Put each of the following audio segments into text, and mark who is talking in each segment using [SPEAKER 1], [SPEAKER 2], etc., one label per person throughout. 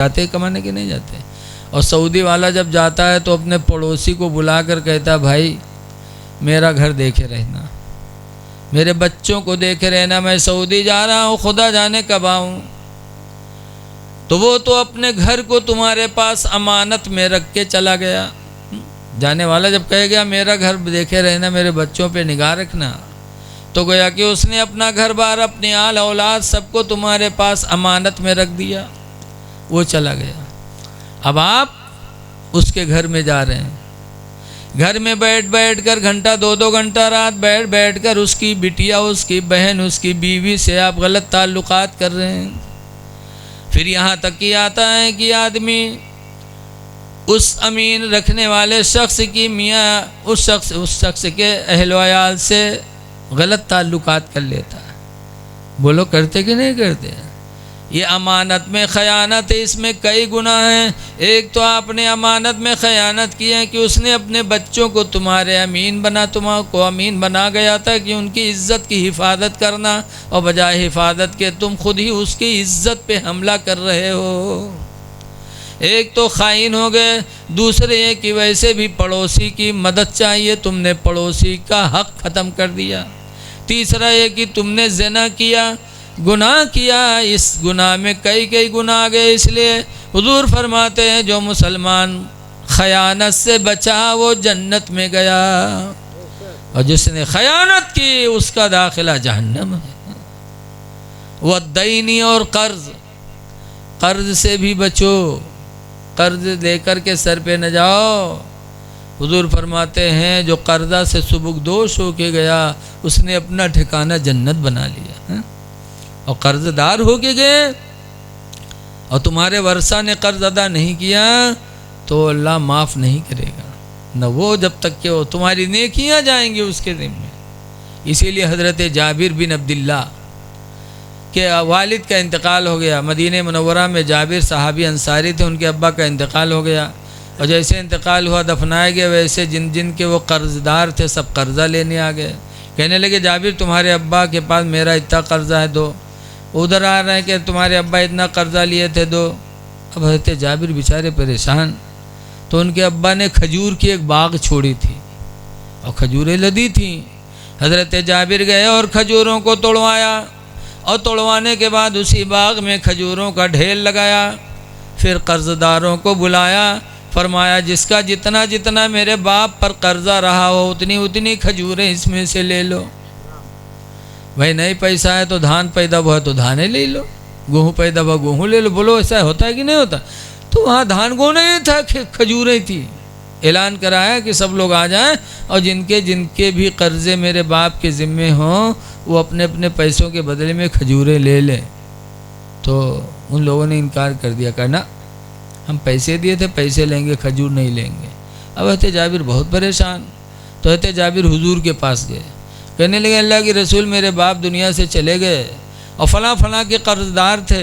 [SPEAKER 1] जाते कमाने के नहीं जाते। और सऊदी वाला जब जाता है तो अपने पड़ोसी को बुलाकर कहता है भाई मेरा घर देखे रहना, मेरे बच्चों को देखे रहना, मैं सऊदी जा रहा हूँ, खुदा जाने कब आऊँ। तो वो तो अपने घर को तुम्हारे पास अमानत में रख के चला गया। जाने वाला जब कह गया मेरा घर देखे रहना, मेरे बच्चों पे निगाह रखना, तो गोया कि उसने अपना घर बार, अपनी आल औलाद सबको तुम्हारे पास अमानत में रख दिया, वो चला गया। अब आप उसके घर में जा रहे हैं, घर में बैठ बैठ कर घंटा 2-2 घंटा रात बैठ बैठ कर उसकी बिटिया, उसकी बहन, उसकी बीवी से आप गलत ताल्लुकात कर रहे हैं। फिर यहाँ तक कि आता है कि आदमी उस अमीन रखने वाले शख्स की मियाँ उस शख्स के अहल वयाल से गलत ताल्लुकात कर लेता है। बोलो करते कि नहीं करते? ये अमानत में ख़यानत है, इसमें कई गुनाह हैं। एक तो आपने अमानत में ख़यानत की है कि उसने अपने बच्चों को तुम्हारे अमीन बना, तुम्हारे अमीन बना गया था कि उनकी इज़्ज़त की हिफाजत करना, और बजाय हिफाजत के तुम खुद ही उसकी इज़्ज़त पे हमला कर रहे हो। एक तो खाइन हो गए, दूसरे ये कि वैसे भी पड़ोसी की मदद चाहिए, तुमने पड़ोसी का हक़ ख़त्म कर दिया। तीसरा ये कि तुमने ज़िना किया, गुनाह किया, इस गुनाह में कई गुनाह आ गए। इसलिए हुजूर फरमाते हैं जो मुसलमान खयानत से बचा वो जन्नत में गया, और जिसने खयानत की उसका दाखिला जहन्नम है। वह दैनी और कर्ज से भी बचो, कर्ज लेकर के सर पे न जाओ। हुजूर फरमाते हैं जो कर्जा से सुबुकदोश होके गया उसने अपना ठिकाना जन्नत बना लिया है? और कर्जदार होके गए और तुम्हारे वर्षा ने कर्ज अदा नहीं किया तो अल्लाह माफ़ नहीं करेगा, न वो जब तक कि वो तुम्हारी नेकियां जाएंगी उसके ज़िम्मे। इसीलिए हज़रत जाबिर बिन अब्दुल्लाह के वालिद का इंतकाल हो गया। मदीने मुनव्वरा में जाबिर सहाबी अंसारी थे, उनके अब्बा का इंतकाल हो गया, और जैसे इंतकाल हुआ दफनाए गए, वैसे जिन के वो कर्ज़दार थे सब कर्ज़ा लेने आ गए। कहने लगे जाबिर तुम्हारे अब्बा के पास मेरा इतना कर्ज़ा है दो। उधर आ रहे हैं कि तुम्हारे अब्बा इतना कर्ज़ा लिए थे दो। अब हज़रत जाबिर बेचारे परेशान, तो उनके अब्बा ने खजूर की एक बाग छोड़ी थी और खजूरें लदी थी। हज़रत जाबिर गए और खजूरों को तोड़वाया, और तोड़वाने के बाद उसी बाग में खजूरों का ढेर लगाया। फिर कर्ज़दारों को बुलाया, फरमाया जिसका जितना जितना मेरे बाप पर कर्ज़ा रहा हो उतनी उतनी खजूरें इसमें से ले लो। भाई नहीं पैसा है तो धान पैदा हुआ तो धाने ले लो, गेहूँ पैदा हुआ गेहूँ ले लो। बोलो ऐसा होता है कि नहीं होता? तो वहाँ धान गेहूँ नहीं था, खजूरें थी। ऐलान कराया कि सब लोग आ जाएं और जिनके भी कर्ज़े मेरे बाप के ज़िम्मे हों वो अपने अपने पैसों के बदले में खजूरें ले लें। तो उन लोगों ने इनकार कर दिया, करना हम पैसे दिए थे, पैसे लेंगे, खजूर नहीं लेंगे। अब हज़रत जाबिर बहुत परेशान, तो हज़रत जाबिर हुजूर के पास गए, कहने लगे अल्लाह के रसूल मेरे बाप दुनिया से चले गए और फलां के कर्ज़दार थे,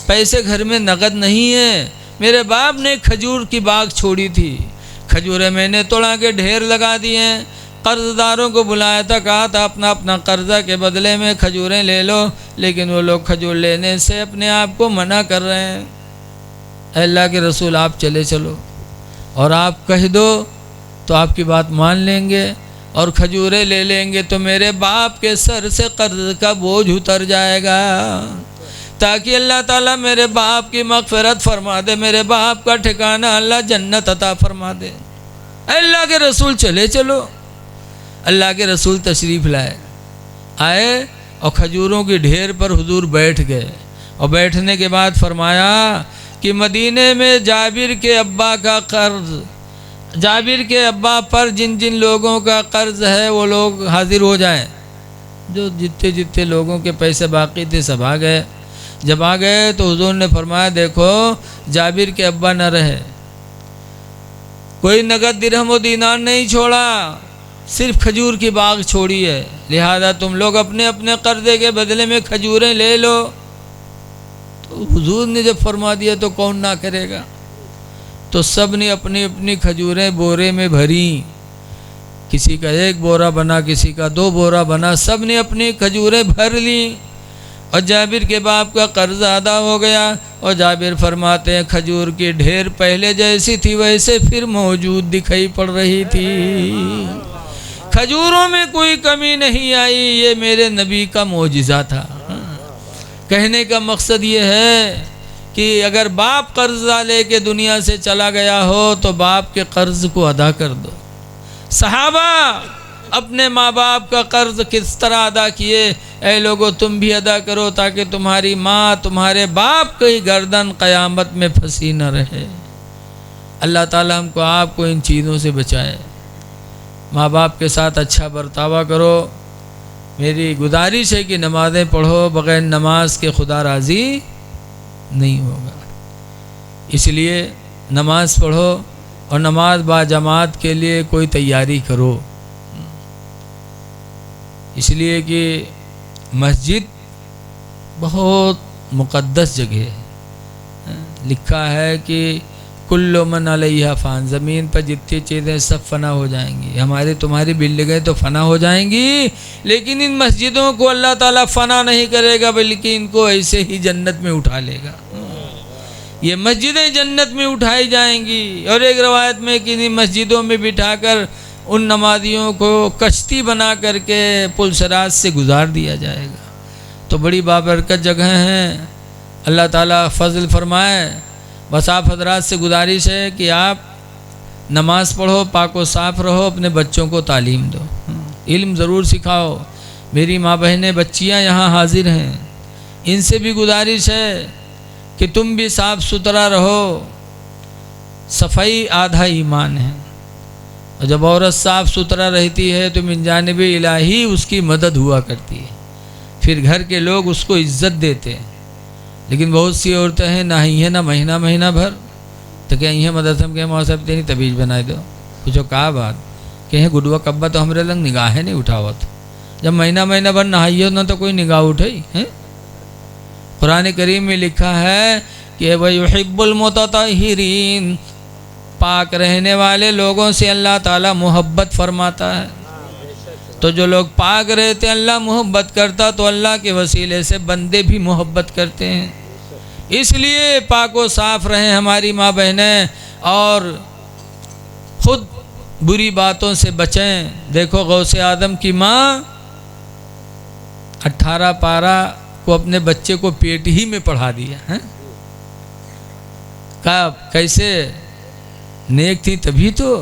[SPEAKER 1] पैसे घर में नगद नहीं है, मेरे बाप ने खजूर की बाग छोड़ी थी, खजूरें मैंने तोड़ा के ढेर लगा दिए। कर्ज़दारों को बुलाया था, कहा था अपना अपना कर्ज़ा के बदले में खजूरें ले लो, लेकिन वो लोग खजूर लेने से अपने आप को मना कर रहे हैं। अल्लाह के रसूल आप चले चलो और आप कह दो तो आपकी बात मान लेंगे और खजूरें ले लेंगे, तो मेरे बाप के सर से कर्ज का बोझ उतर जाएगा, ताकि अल्लाह ताला मेरे बाप की मग़फ़िरत फरमा दे, मेरे बाप का ठिकाना अल्लाह जन्नत अता फरमा दे। अल्लाह के रसूल चले चलो। अल्लाह के रसूल तशरीफ़ लाए, आए और खजूरों की ढेर पर हुजूर बैठ गए, और बैठने के बाद फरमाया कि मदीने में जाबिर के अब्बा का कर्ज़, जाबिर के अब्बा पर जिन जिन लोगों का कर्ज़ है वो लोग हाजिर हो जाएं। जो जितने लोगों के पैसे बाकी थे सब आ गए। जब आ गए तो हुजूर ने फरमाया देखो जाबिर के अब्बा न रहे, कोई नगद दिरहम व दीनार नहीं छोड़ा, सिर्फ खजूर की बाग छोड़ी है, लिहाजा तुम लोग अपने अपने कर्ज़े के बदले में खजूरें ले लो। तो हुजूर ने जब फरमा दिया तो कौन ना करेगा। तो सब ने अपनी अपनी खजूरें बोरे में भरी, किसी का 1 बोरा बना, किसी का 2 बोरा बना, सब ने अपनी खजूरें भर ली। और जाबिर के बाप का कर्ज अदा हो गया। और जाबिर फरमाते हैं खजूर की ढेर पहले जैसी थी वैसे फिर मौजूद दिखाई पड़ रही थी, खजूरों में कोई कमी नहीं आई। ये मेरे नबी का मौजिज़ा था। कहने का मकसद ये है कि अगर बाप कर्जा लेके दुनिया से चला गया हो तो बाप के कर्ज को अदा कर दो। सहाबा अपने माँ बाप का कर्ज किस तरह अदा किए, ऐ लोगों तुम भी अदा करो ताकि तुम्हारी माँ तुम्हारे बाप की गर्दन क़यामत में फंसी न रहे। अल्लाह ताला हमको आपको इन चीज़ों से बचाए। माँ बाप के साथ अच्छा बर्तावा करो। मेरी गुजारिश है कि नमाज़ें पढ़ो, बग़ैर नमाज के खुदा राज़ी नहीं होगा। इसलिए नमाज़ पढ़ो और नमाज बाजमात के लिए कोई तैयारी करो। इसलिए कि मस्जिद बहुत मुक़द्दस जगह है। लिखा है कि कुल्लु मन अलैहा फ़ान, ज़मीन पर जितनी चीज़ें सब फ़ना हो जाएंगी। हमारी तुम्हारी बिल्डिंगें तो फ़ना हो जाएंगी, लेकिन इन मस्जिदों को अल्लाह ताला फ़ना नहीं करेगा, बल्कि इनको ऐसे ही जन्नत में उठा लेगा। ये मस्जिदें जन्नत में उठाई जाएंगी। और एक रवायत में कि इन मस्जिदों में बिठाकर उन नमाजियों को कश्ती बना करके पुलसराज से गुजार दिया जाएगा। तो बड़ी बाबरकत जगह हैं। अल्लाह ताला फजल फरमाए। बस आप हजरात से गुजारिश है कि आप नमाज़ पढ़ो, पाको साफ़ रहो, अपने बच्चों को तालीम दो, इल्म ज़रूर सिखाओ। मेरी माँ बहनें बच्चियाँ यहाँ हाजिर हैं, इनसे भी गुजारिश है कि तुम भी साफ़ सुथरा रहो। सफाई आधा ईमान है, और जब औरत साफ़ सुथरा रहती है तो मिन जानिब इलाही उसकी मदद हुआ करती है, फिर घर के लोग उसको इज़्ज़त देते हैं। लेकिन बहुत सी औरतें हैं ना ही है ना महीना भर, तो क्या ये मदरसम के मौसम तेनी तबीज बनाए दो। पूछो कहा बात कहें गुडवा कब्बा तो हमरे लंग निगाह नहीं उठावत। जब महीना भर नहाइयो ना तो कोई निगाह उठे हैं। कुरान करीम में लिखा है कि वह युहिब्बुल मुतत्तहिरीन, पाक रहने वाले लोगों से अल्लाह ताला मोहब्बत फरमाता है। तो जो लोग पाक रहते हैं अल्लाह मोहब्बत करता, तो अल्लाह के वसीले से बंदे भी मोहब्बत करते हैं। इसलिए पाको साफ़ रहें हमारी माँ बहनें, और ख़ुद बुरी बातों से बचें। देखो गौसे आदम की माँ 18 पारा को अपने बच्चे को पेट ही में पढ़ा दिया है। कैसे नेक थी तभी तो।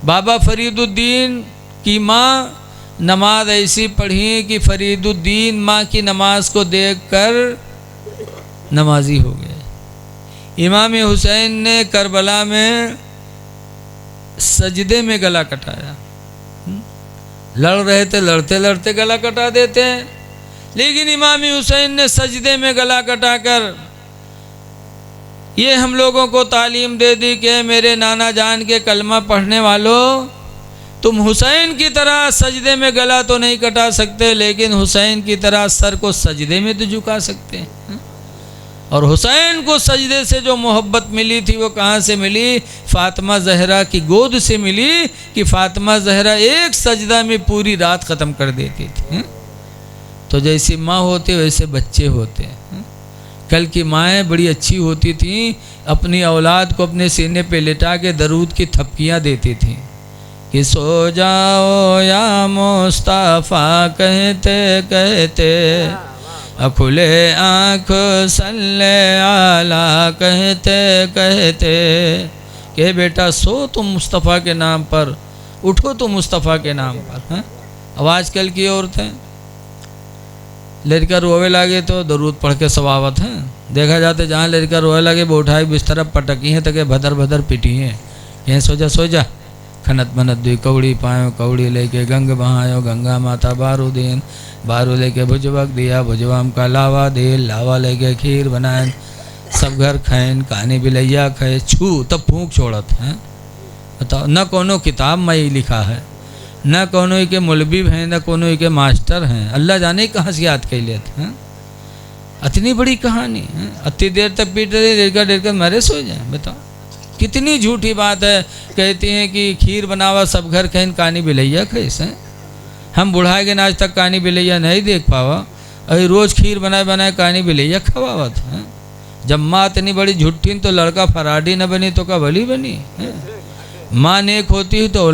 [SPEAKER 1] बाबा फरीदुद्दीन की माँ नमाज ऐसी पढ़ी कि फरीदुद्दीन माँ की नमाज को देखकर नमाजी हो गए। इमाम हुसैन ने करबला में सजदे में गला कटाया। लड़ रहे थे, लड़ते लड़ते गला कटा देते हैं, लेकिन इमाम हुसैन ने सजदे में गला कटाकर ये हम लोगों को तालीम दे दी कि मेरे नाना जान के कलमा पढ़ने वालों, तुम हुसैन की तरह सजदे में गला तो नहीं कटा सकते, लेकिन हुसैन की तरह सर को सजदे में तो झुका सकते हैं। और हुसैन को सजदे से जो मोहब्बत मिली थी वो कहाँ से मिली? फातिमा जहरा की गोद से मिली, कि फातिमा जहरा एक सजदा में पूरी रात ख़त्म कर देती थी। तो जैसी माँ होते वैसे बच्चे होते हैं। कल की माएँ बड़ी अच्छी होती थीं, अपनी औलाद को अपने सीने पे लिटा के दरूद की थपकियाँ देती थीं कि सो जाओ या मुस्तफ़ा कहते कहते, खुले आँख सल्ले आला कहते कहते, कि बेटा सो तुम मुस्तफ़ा के नाम पर, उठो तुम मुस्तफ़ा के नाम पर। हैं अब आजकल की औरतें लड़का रोवे लगे तो दरूद पढ़ के सवावत हैं। देखा जाते जहाँ लड़का रोवे लगे वो उठाई बिस्तर पटकी हैं, तक भदर भदर पिटी हैं। यह सो जा खनत मनत दुई कौड़ी पायो, कौड़ी लेके गंग बहायो, गंगा माता बारू देन, बारू लेके भुजवक दिया, भुजवाम का लावा दे, लावा लेके खीर बनाए, सब घर खाएन, कहानी बिलैया खाए, छू तब फूंक छोड़त हैं। बताओ, न कोनो किताब में ही लिखा है, न कोनो के मौलवी हैं, न कोनो के मास्टर हैं। अल्लाह जाने कहाँ से याद कर लेते हैं। इतनी बड़ी कहानी है, इतनी देर तक पीट रहे, डेढ़ कर मरे सो जाए। बताओ कितनी झूठी बात है। कहती हैं कि खीर बनावा सब घर खाइन, कहानी बिलैया कैसे। हम बुढ़ा के आज तक कहानी बिलैया नहीं देख पावा, अभी रोज़ खीर बनाए बनाए कहानी भी ले खवावत है। जब माँ इतनी बड़ी झुट्ठी तो लड़का फराडी न बनी तो का भली बनी है। माँ नेक होती तो